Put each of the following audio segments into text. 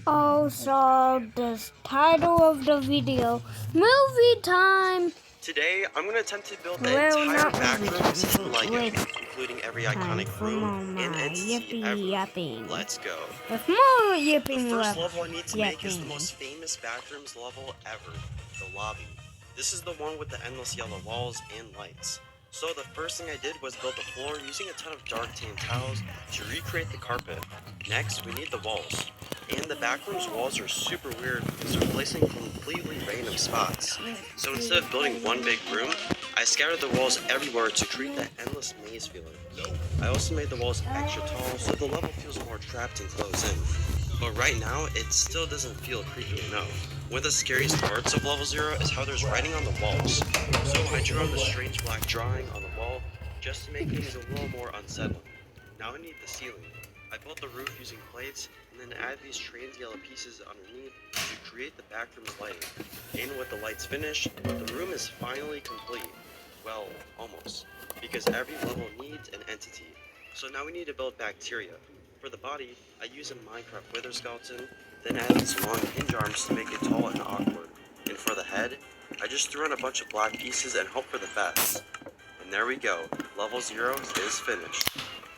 Also, the title of the video, movie time. Today, I'm going to attempt to build the Well, entire not movie backrooms in time. LEGO, Wait, including every time iconic for room mama and entity ever. yippee yapping. Let's go. With more The yipping first level I need to make is the yapping. most famous backrooms level ever, the lobby. This is the one with the endless yellow walls and lights. So the first thing I did was build the floor using a ton of dark tan tiles to recreate the carpet. Next, we need the walls. And the backroom's walls are super weird because they're placed in completely random spots. So instead of building one big room, I scattered the walls everywhere to create that endless maze feeling. I also made the walls extra tall so the level feels more trapped and closed in. But right now, it still doesn't feel creepy enough. One of the scariest parts of level 0 is how there's writing on the walls. So I drew on the strange black drawing on the wall just to make things a little more unsettling. Now I need the ceiling. I built the roof using plates and then added these trans yellow pieces underneath to create the backroom's lighting. And with the lights finished, the room is finally complete. Well, almost. Because every level needs an entity. So now we need to build bacteria. For the body, I use a Minecraft wither skeleton, then added some long hinge arms to make it tall and awkward. And for the head, I just threw in a bunch of black pieces and hope for the best. And there we go, level 0 is finished.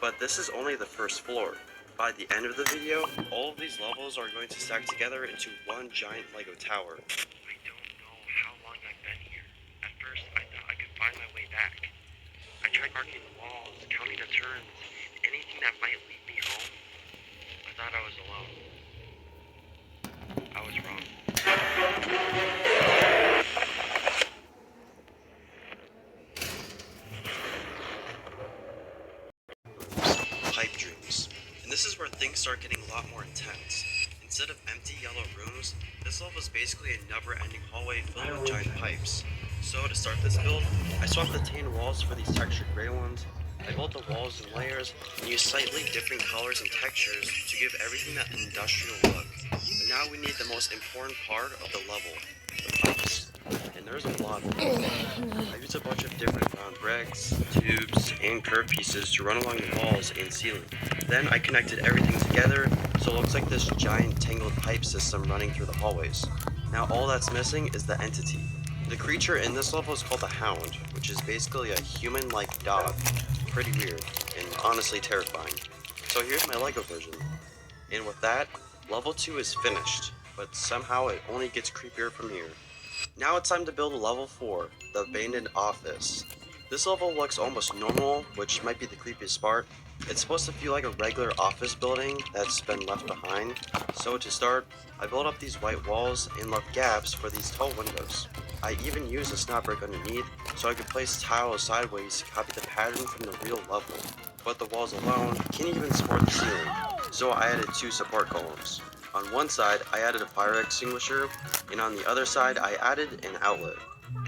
But this is only the first floor. By the end of the video, all of these levels are going to stack together into one giant Lego tower. I don't know how long I've been here. At first, I thought I could find my way back. I tried marking the walls, counting the turns, anything that might lead me home. I thought I was alone. I was wrong. Pipe dreams. And this is where things start getting a lot more intense. Instead of empty yellow rooms, this level is basically a never-ending hallway filled with giant pipes. So to start this build, I swapped the tan walls for these textured gray ones. I built the walls in layers and used slightly different colors and textures to give everything that industrial look. But now we need the most important part of the level, the pipes. And there's a lot of them. I used a bunch of different round bricks, tubes, and curved pieces to run along the walls and ceiling. Then I connected everything together so it looks like this giant tangled pipe system running through the hallways. Now all that's missing is the entity. The creature in this level is called the Hound, which is basically a human-like dog. Pretty weird, and honestly terrifying. So here's my LEGO version. And with that, level 2 is finished, but somehow it only gets creepier from here. Now it's time to build level 4, the abandoned office. This level looks almost normal, which might be the creepiest part. It's supposed to feel like a regular office building that's been left behind. So to start, I built up these white walls and left gaps for these tall windows. I even used a snap brick underneath so I could place tiles sideways to copy the pattern from the real level. But the walls alone can't even support the ceiling, so I added 2 support columns. On one side, I added a fire extinguisher, and on the other side, I added an outlet.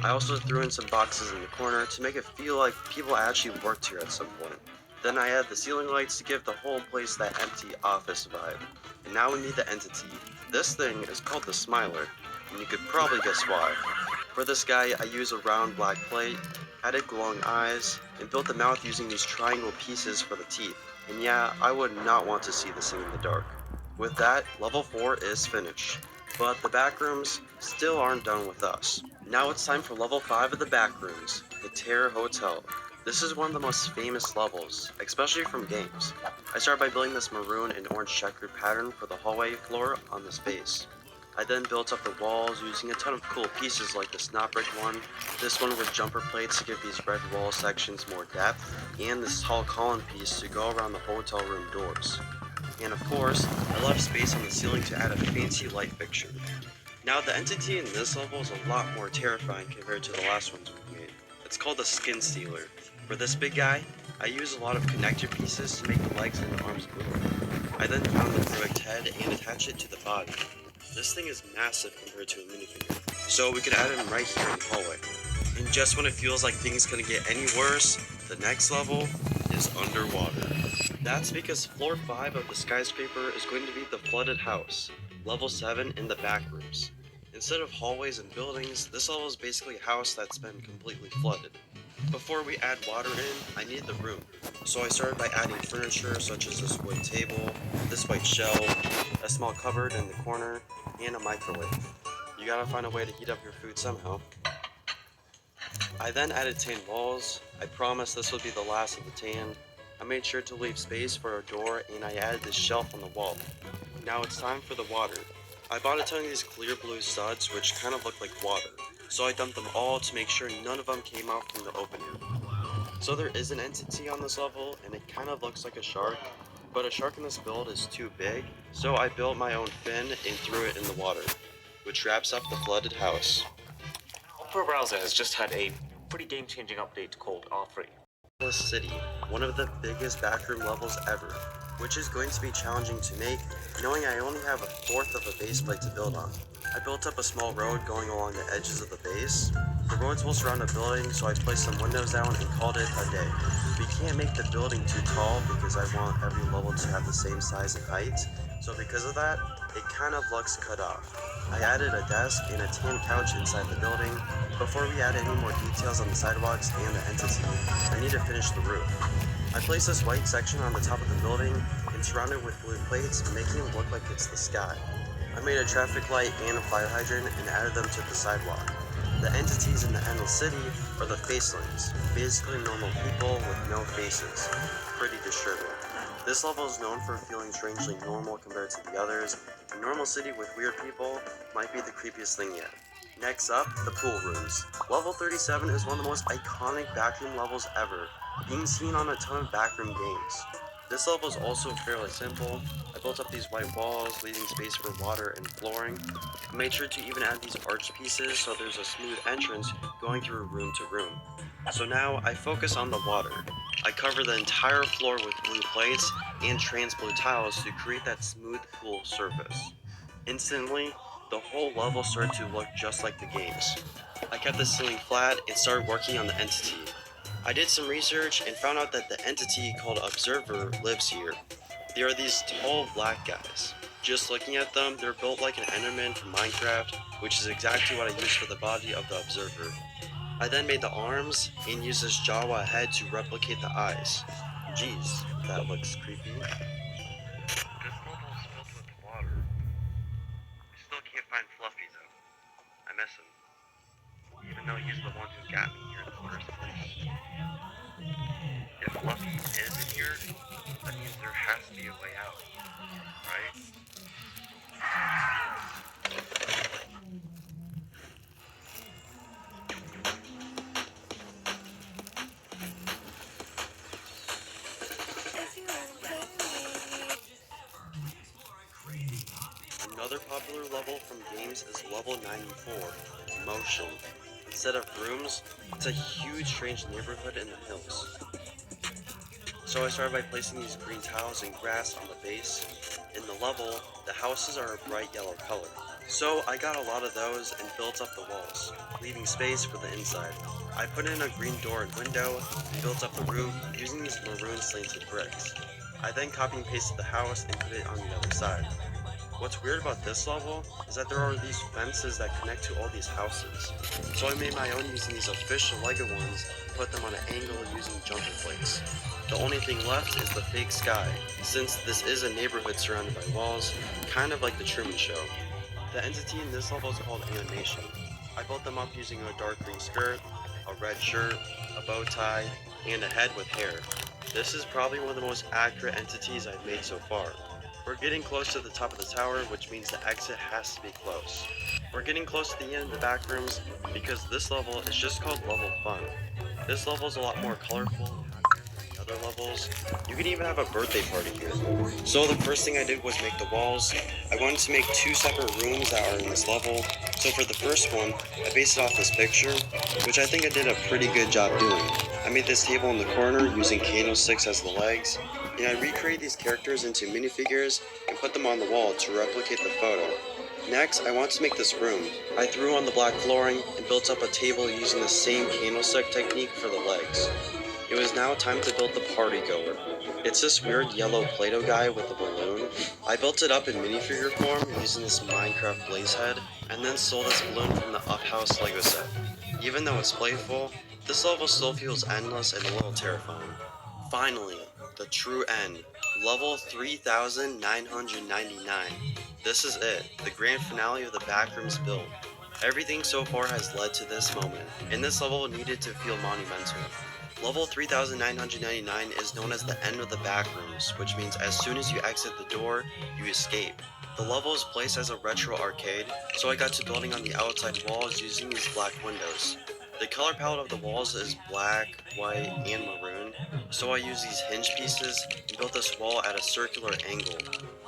I also threw in some boxes in the corner to make it feel like people actually worked here at some point. Then I added the ceiling lights to give the whole place that empty office vibe. And now we need the entity. This thing is called the Smiler, and you could probably guess why. For this guy, I used a round black plate, added glowing eyes, and built the mouth using these triangle pieces for the teeth. And yeah, I would not want to see this thing in the dark. With that, level 4 is finished. But the backrooms still aren't done with us. Now it's time for level 5 of the backrooms, the Terror Hotel. This is one of the most famous levels, especially from games. I started by building this maroon and orange checkered pattern for the hallway floor on this base. I then built up the walls using a ton of cool pieces like this knot brick one, this one with jumper plates to give these red wall sections more depth, and this tall column piece to go around the hotel room doors. And of course, I left space on the ceiling to add a fancy light fixture. Now the entity in this level is a lot more terrifying compared to the last ones we made. It's called the Skin Stealer. For this big guy, I used a lot of connector pieces to make the legs and the arms move. I then found the perfect head and attached it to the body. This thing is massive compared to a minifigure, so we could add him right here in the hallway. And just when it feels like things couldn't get any worse, the next level is underwater. That's because floor 5 of the skyscraper is going to be the flooded house, level 7 in the back rooms. Instead of hallways and buildings, this level is basically a house that's been completely flooded. Before we add water in, I need the room. So I started by adding furniture such as this wood table, this white shell, a small cupboard in the corner, and a microwave. You gotta find a way to heat up your food somehow. I then added tan walls. I promised this would be the last of the tan. I made sure to leave space for a door, and I added this shelf on the wall. Now it's time for the water. I bought a ton of these clear blue studs which kind of look like water, so I dumped them all to make sure none of them came out from the opening. So there is an entity on this level, and it kind of looks like a shark, but a shark in this build is too big, so I built my own fin and threw it in the water, which wraps up the flooded house. Opera Browser has just had a pretty game-changing update called R3. City, one of the biggest backroom levels ever, which is going to be challenging to make, knowing I only have a fourth of a base plate to build on. I built up a small road going along the edges of the base. The roads will surround a building, so I placed some windows down and called it a day. We can't make the building too tall because I want every level to have the same size and height, so because of that, it kind of looks cut off. I added a desk and a tan couch inside the building. Before we add any more details on the sidewalks and the entity, I need to finish the roof. I placed this white section on the top of the building and surrounded it with blue plates, making it look like it's the sky. I made a traffic light and a fire hydrant and added them to the sidewalk. The entities in the Endless City are the facelings, basically normal people with no faces. Pretty disturbing. This level is known for feeling strangely normal compared to the others. A normal city with weird people might be the creepiest thing yet. Next up, the pool rooms. Level 37 is one of the most iconic backroom levels ever, being seen on a ton of backroom games. This level is also fairly simple. I built up these white walls, leaving space for water and flooring. I made sure to even add these arch pieces so there's a smooth entrance going through room to room. So now I focus on the water. I cover the entire floor with blue plates and trans blue tiles to create that smooth pool surface. Instantly, the whole level started to look just like the games. I kept the ceiling flat and started working on the entity. I did some research and found out that the entity called Observer lives here. They are these tall black guys. Just looking at them, they're built like an Enderman from Minecraft, which is exactly what I used for the body of the Observer. I then made the arms and used this Jawa head to replicate the eyes. Jeez, that looks creepy. This level is filled with water. I still can't find Fluffy though. I miss him. Even though he's the one who got me here in the first place. If Fluffy is in here, that means there has to be a way out, right? Another popular level from games is level 94, Motion. Instead of rooms, it's a huge strange neighborhood in the hills. So I started by placing these green tiles and grass on the base. In the level, the houses are a bright yellow color. So I got a lot of those and built up the walls, leaving space for the inside. I put in a green door and window and built up the roof using these maroon slanted bricks. I then copy and pasted the house and put it on the other side. What's weird about this level is that there are these fences that connect to all these houses. So I made my own using these official Lego ones and put them on an angle using jumper plates. The only thing left is the fake sky, since this is a neighborhood surrounded by walls, kind of like the Truman Show. The entity in this level is called Animation. I built them up using a dark green skirt, a red shirt, a bow tie, and a head with hair. This is probably one of the most accurate entities I've made so far. We're getting close to the top of the tower, which means the exit has to be close. We're getting close to the end of the back rooms because this level is just called Level Fun. This level is a lot more colorful than the other levels. You can even have a birthday party here. So the first thing I did was make the walls. I wanted to make two separate rooms that are in this level. So for the first one, I based it off this picture, which I think I did a pretty good job doing. I made this table in the corner using candlesticks as the legs, and I recreated these characters into minifigures and put them on the wall to replicate the photo. Next, I want to make this room. I threw on the black flooring and built up a table using the same candlestick technique for the legs. It was now time to build the party goer. It's this weird yellow Play-Doh guy with a balloon. I built it up in minifigure form using this Minecraft blaze head, and then stole this balloon from the Up House Lego set. Even though it's playful, this level still feels endless and a little terrifying. Finally, the true end. Level 3999. This is it, the grand finale of the Backrooms build. Everything so far has led to this moment, and this level needed to feel monumental. Level 3999 is known as the end of the Backrooms, which means as soon as you exit the door, you escape. The level is placed as a retro arcade, so I got to building on the outside walls using these black windows. The color palette of the walls is black, white, and maroon, so I used these hinge pieces and built this wall at a circular angle.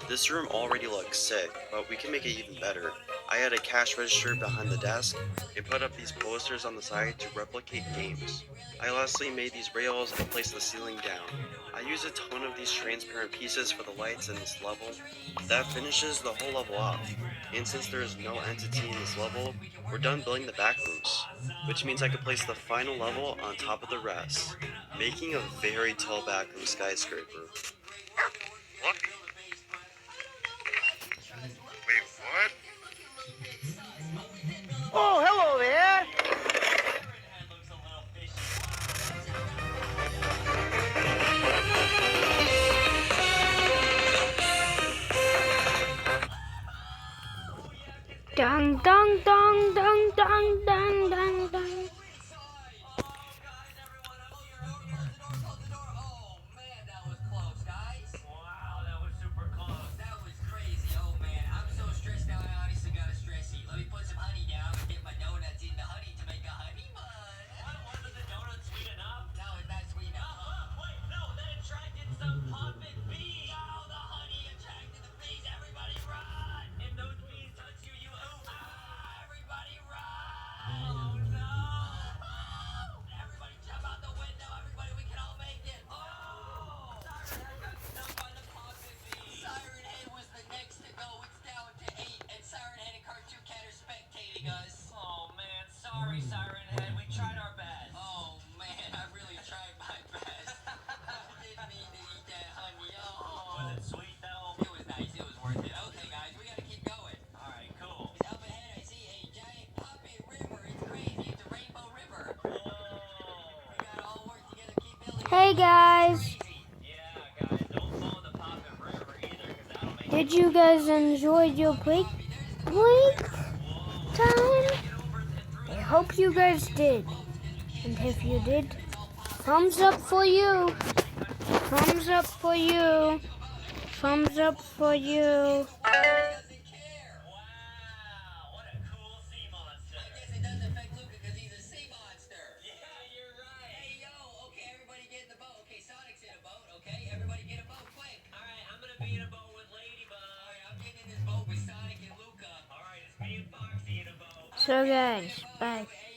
This room already looks sick, but we can make it even better. I had a cash register behind the desk and put up these posters on the side to replicate games. I lastly made these rails and placed the ceiling down. I used a ton of these transparent pieces for the lights in this level. That finishes the whole level off. And since there is no entity in this level, we're done building the back rooms, which means I could place the final level on top of the rest, making a very tall backroom skyscraper. What? Wait, what? Oh, hello there! Dang, dang, dang, dang, dang, dang, dang, dang. Oh man, sorry, Siren Head. We tried our best. Oh man, I really tried my best. Didn't mean to eat that honey. Oh. Was it sweet though? It was nice. It was worth it. Okay, guys, we gotta keep going. All right, cool. Up ahead, I see a giant puppet river. It's crazy. It's a rainbow river. Whoa. We gotta all work together, keep building. Hey guys, Yeah, guys, don't fall in the poppin' river either, 'cause that'll make did you guys enjoy your break time? I hope you guys did. And if you did, thumbs up for you. Thumbs up for you. Thumbs up for you. Wow, what a cool sea monster. I guess it doesn't affect Luca because he's a sea monster. Yeah, you're right. Hey, yo, okay, everybody get in the boat. Okay, Sonic's in a boat, okay? Everybody get a boat, quick. All right, I'm gonna be in a boat with Ladybug. All right, I'm getting in this boat with Sonic and Luca. All right, it's me and Foxy in a boat. So guys, bye. Hey,